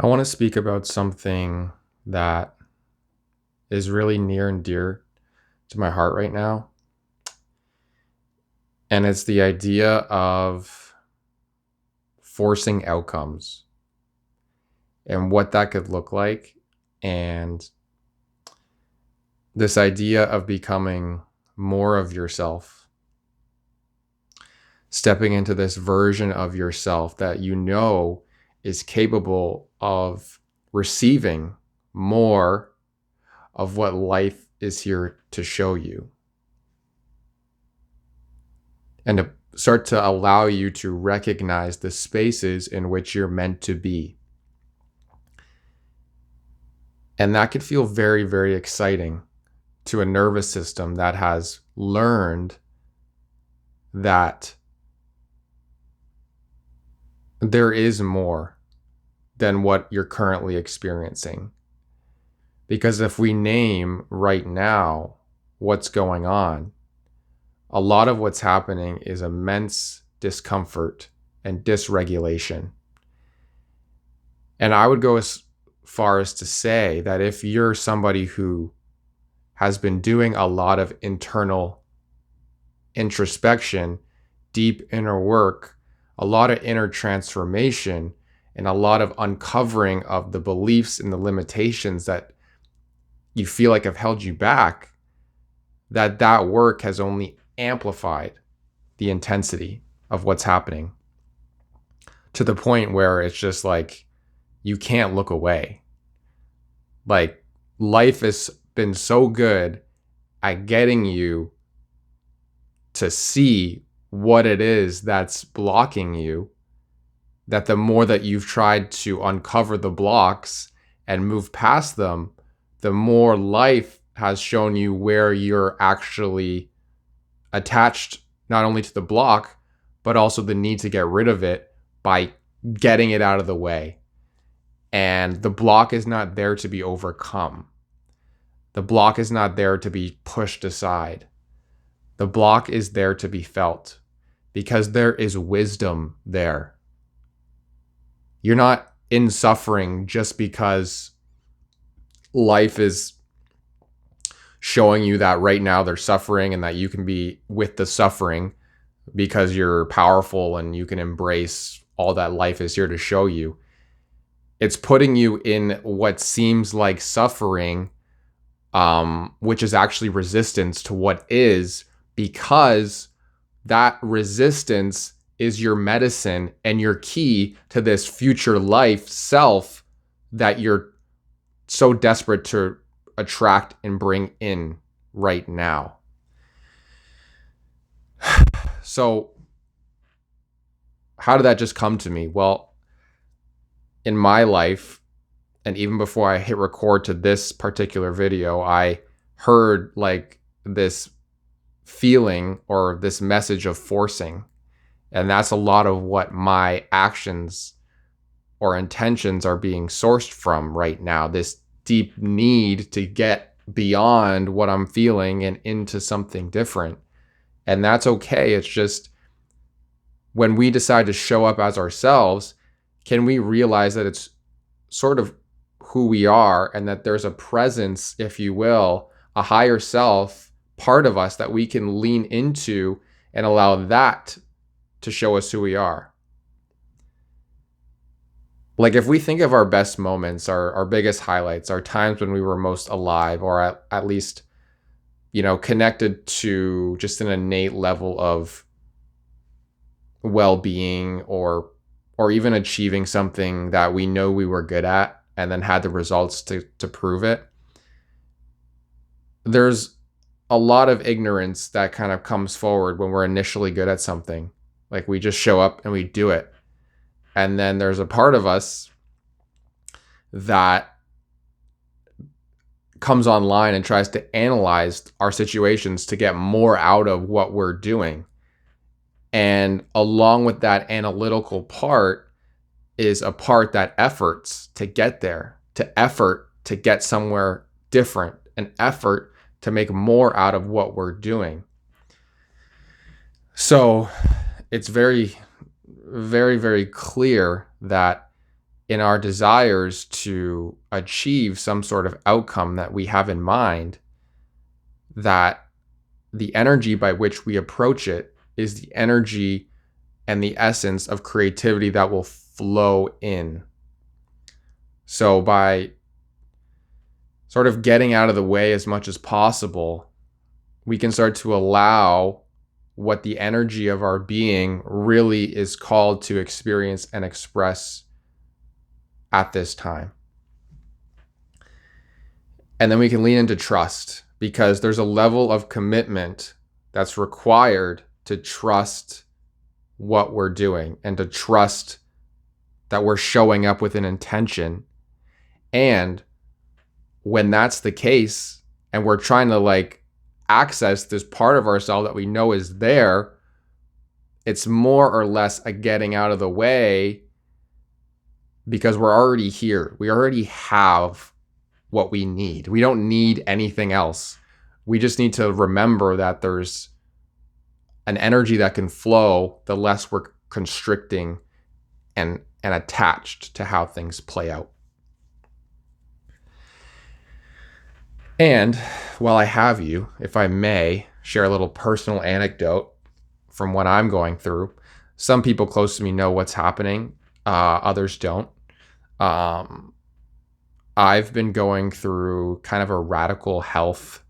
I want to speak about something that is really near and dear to my heart right now. And it's the idea of forcing outcomes and what that could look like. And this idea of becoming more of yourself, stepping into this version of yourself that you know is capable of receiving more of what life is here to show you, and to start to allow you to recognize the spaces in which you're meant to be. And that could feel very, very exciting to a nervous system that has learned that there is more than what you're currently experiencing. Because if we name right now what's going on, a lot of what's happening is immense discomfort and dysregulation. And I would go as far as to say that if you're somebody who has been doing a lot of internal introspection, deep inner work, a lot of inner transformation, and a lot of uncovering of the beliefs and the limitations that you feel like have held you back, that work has only amplified the intensity of what's happening to the point where it's just like you can't look away. Like, life has been so good at getting you to see what it is that's blocking you, that the more that you've tried to uncover the blocks and move past them, the more life has shown you where you're actually attached, not only to the block, but also the need to get rid of it by getting it out of the way. And the block is not there to be overcome. The block is not there to be pushed aside. The block is there to be felt, because there is wisdom there. You're not in suffering just because life is showing you that right now they're suffering and that you can be with the suffering because you're powerful and you can embrace all that life is here to show you. It's putting you in what seems like suffering, which is actually resistance to what is, because that resistance is your medicine and your key to this future life self that you're so desperate to attract and bring in right now. So how did that just come to me? Well, in my life, and even before I hit record to this particular video, I heard like this feeling or this message of forcing. And that's a lot of what my actions or intentions are being sourced from right now. This deep need to get beyond what I'm feeling and into something different. And that's okay. It's just when we decide to show up as ourselves, can we realize that it's sort of who we are and that there's a presence, if you will, a higher self part of us that we can lean into and allow that to show us who we are. Like, if we think of our best moments, our biggest highlights, our times when we were most alive, or at least, connected to just an innate level of well-being, or even achieving something that we know we were good at and then had the results to prove it. There's a lot of ignorance that kind of comes forward when we're initially good at something. Like, we just show up and we do it. And then there's a part of us that comes online and tries to analyze our situations to get more out of what we're doing. And along with that analytical part is a part that efforts to get there, to effort to get somewhere different, an effort to make more out of what we're doing. So it's very, very, very clear that in our desires to achieve some sort of outcome that we have in mind, that the energy by which we approach it is the energy and the essence of creativity that will flow in. So by sort of getting out of the way as much as possible, we can start to allow what the energy of our being really is called to experience and express at this time. And then we can lean into trust, because there's a level of commitment that's required to trust what we're doing and to trust that we're showing up with an intention. And when that's the case, and we're trying to like access this part of ourselves that we know is there, it's more or less a getting out of the way, because we're already here. We already have what we need. We don't need anything else. We just need to remember that there's an energy that can flow the less we're constricting and attached to how things play out. And while I have you, if I may share a little personal anecdote from what I'm going through. Some people close to me know what's happening. Others don't. I've been going through kind of a radical health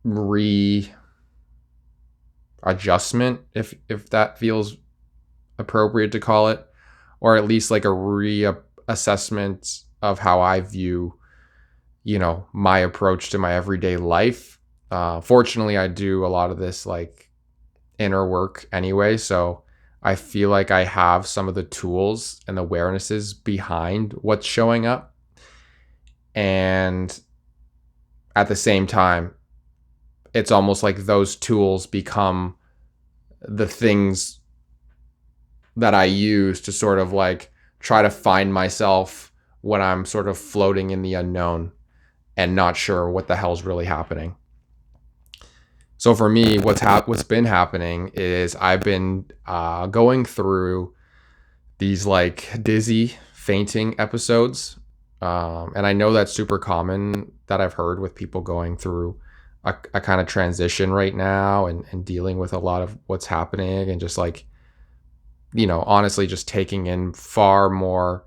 readjustment, if that feels appropriate to call it, or at least like a reassessment of how I view, my approach to my everyday life. Fortunately, I do a lot of this like inner work anyway, so I feel like I have some of the tools and awarenesses behind what's showing up. And at the same time, it's almost like those tools become the things that I use to sort of like try to find myself when I'm sort of floating in the unknown and not sure what the hell's really happening. So for me, what's been happening is I've been going through these like dizzy, fainting episodes. And I know that's super common that I've heard with people going through a kind of transition right now and dealing with a lot of what's happening and just like, honestly just taking in far more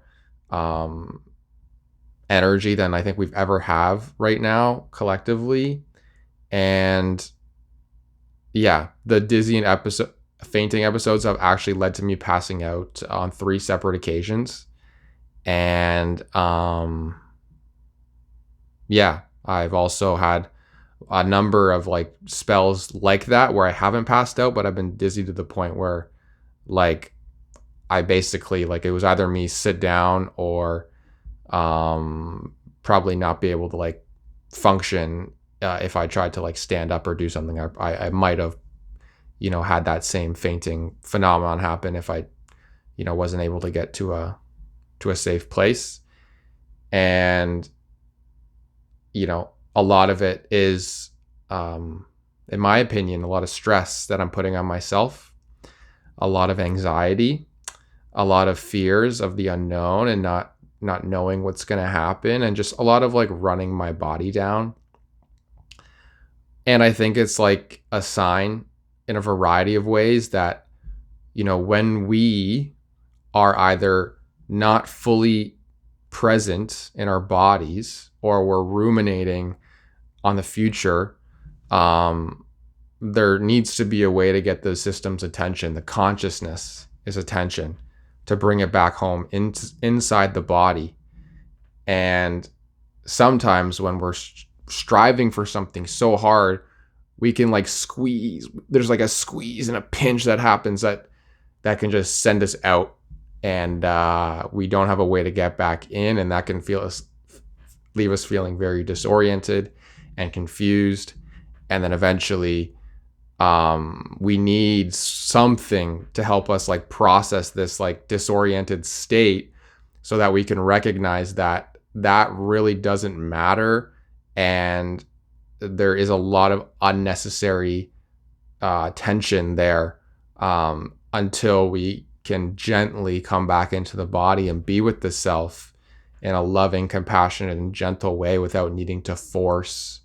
energy than I think we've ever have right now collectively. And yeah, the fainting episodes have actually led to me passing out on 3 separate occasions. And yeah, I've also had a number of like spells like that where I haven't passed out, but I've been dizzy to the point where like I basically like it was either me sit down or probably not be able to like function if I tried to like stand up or do something. I might have had that same fainting phenomenon happen if I wasn't able to get to a safe place. And a lot of it is in my opinion a lot of stress that I'm putting on myself, a lot of anxiety, a lot of fears of the unknown and not knowing what's going to happen, and just a lot of like running my body down. And I think it's like a sign in a variety of ways that, when we are either not fully present in our bodies or we're ruminating on the future, there needs to be a way to get the system's attention. The consciousness is attention, to bring it back home inside the body. And sometimes when we're striving for something so hard, we can like squeeze. There's like a squeeze and a pinch that happens that can just send us out, and we don't have a way to get back in, and that can leave us feeling very disoriented and confused. And then eventually we need something to help us like process this like disoriented state, so that we can recognize that really doesn't matter, and there is a lot of unnecessary tension there until we can gently come back into the body and be with the self in a loving, compassionate, and gentle way without needing to force,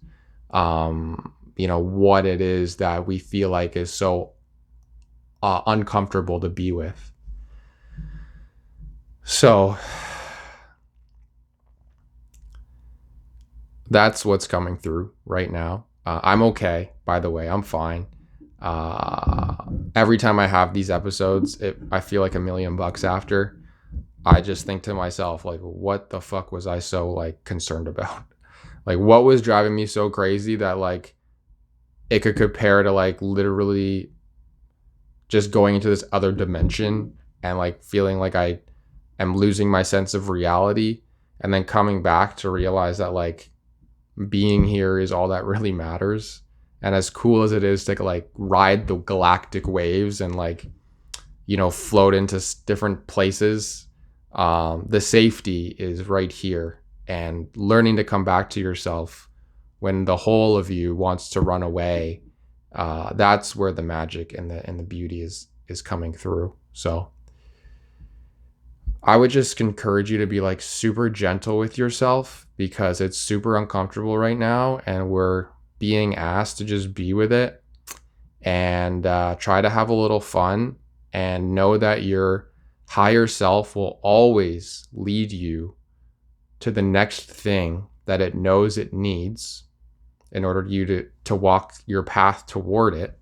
what it is that we feel like is so uncomfortable to be with. So that's what's coming through right now. I'm okay, by the way. I'm fine. Every time I have these episodes, I feel like $1,000,000 after. I just think to myself, like, what the fuck was I so like concerned about? Like, what was driving me so crazy that like it could compare to like literally just going into this other dimension and like feeling like I am losing my sense of reality, and then coming back to realize that like being here is all that really matters. And as cool as it is to like ride the galactic waves and like, float into different places, the safety is right here. And learning to come back to yourself when the whole of you wants to run away, that's where the magic and the beauty is coming through. So I would just encourage you to be like super gentle with yourself, because it's super uncomfortable right now and we're being asked to just be with it, and try to have a little fun, and know that your higher self will always lead you to the next thing that it knows it needs in order for you to walk your path toward it,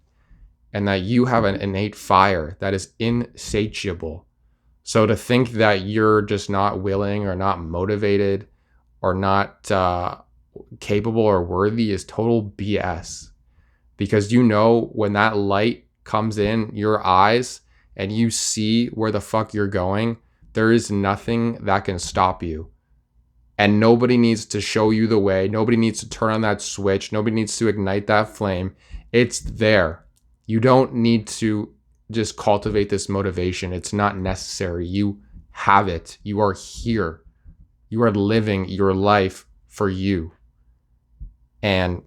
and that you have an innate fire that is insatiable. So to think that you're just not willing or not motivated or not capable or worthy is total BS. Because when that light comes in your eyes and you see where the fuck you're going, there is nothing that can stop you. And nobody needs to show you the way. Nobody needs to turn on that switch. Nobody needs to ignite that flame. It's there. You don't need to just cultivate this motivation. It's not necessary. You have it. You are here. You are living your life for you. And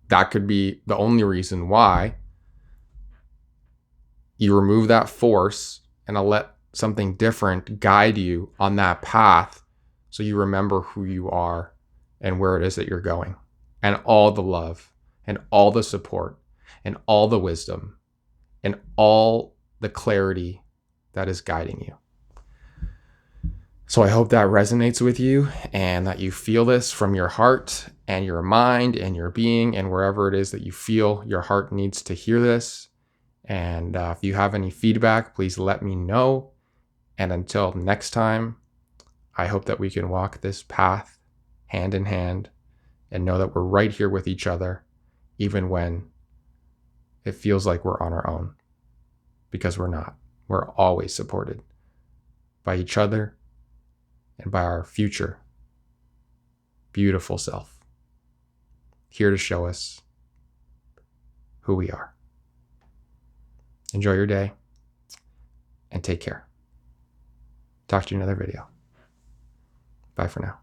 that could be the only reason why you remove that force and let something different guide you on that path, so you remember who you are and where it is that you're going, and all the love and all the support and all the wisdom and all the clarity that is guiding you. So I hope that resonates with you, and that you feel this from your heart and your mind and your being, and wherever it is that you feel your heart needs to hear this. And if you have any feedback, please let me know. And until next time, I hope that we can walk this path hand in hand and know that we're right here with each other, even when it feels like we're on our own, because we're not. We're always supported by each other and by our future beautiful self, here to show us who we are. Enjoy your day and take care. Talk to you in another video. Bye for now.